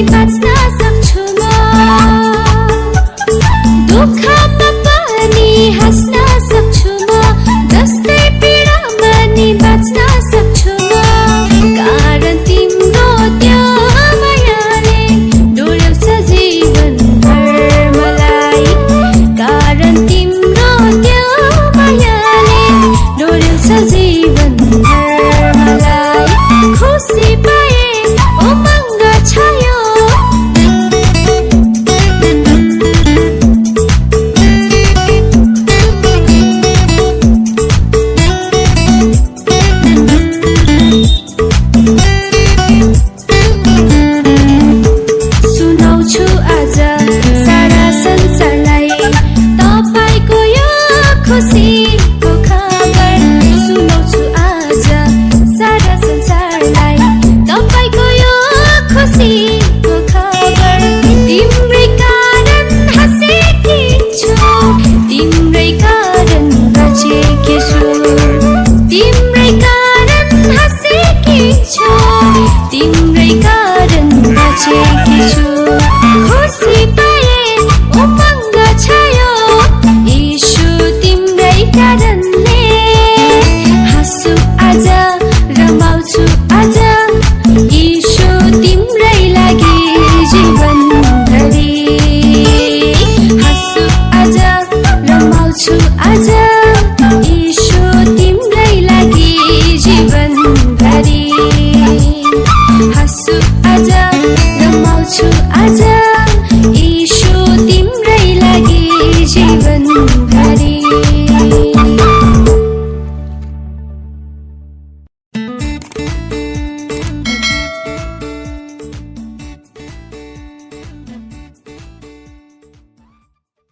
बाँच्न सक्छु म दुःखमा पनि हाँस्न सक्छु म जस्तै पीडामा नि बाँच्न सक्छु म कारण तिम्रो त्यो मायाले डोर्याउँछ जीवनभर मलाई कारण तिम्रो त्यो मायाले डोर्याउँछ जीवनभर मलाई खुसी पाए उमङ्ग छायो सुनाउँछु आज सारा संसारलाई तपाईको यो खुसीको खबर सुनाउँछु आज सारा संसारलाई तपाईको यो खुसीको खबर तिम्रै कारण हाँसेकी छु तिम्रै कारण बाँचेकी छु तिम्रै कारण हाँसेकी छु तिम्रै कारण बाँचेकी छु खुसी पाए उमङ्ग छायो यीशु तिम्रै कारणले हाँस्छु आज रमाउँछु आज यीशु तिम्रै लागि जीवनभरि हाँस्छु आज रमाउँछु आज यीशु तिम्रै लागि जीवनभरि हाँस्छु आज रमाउँछु आज यीशु तिम्रै लागि जीवनभरि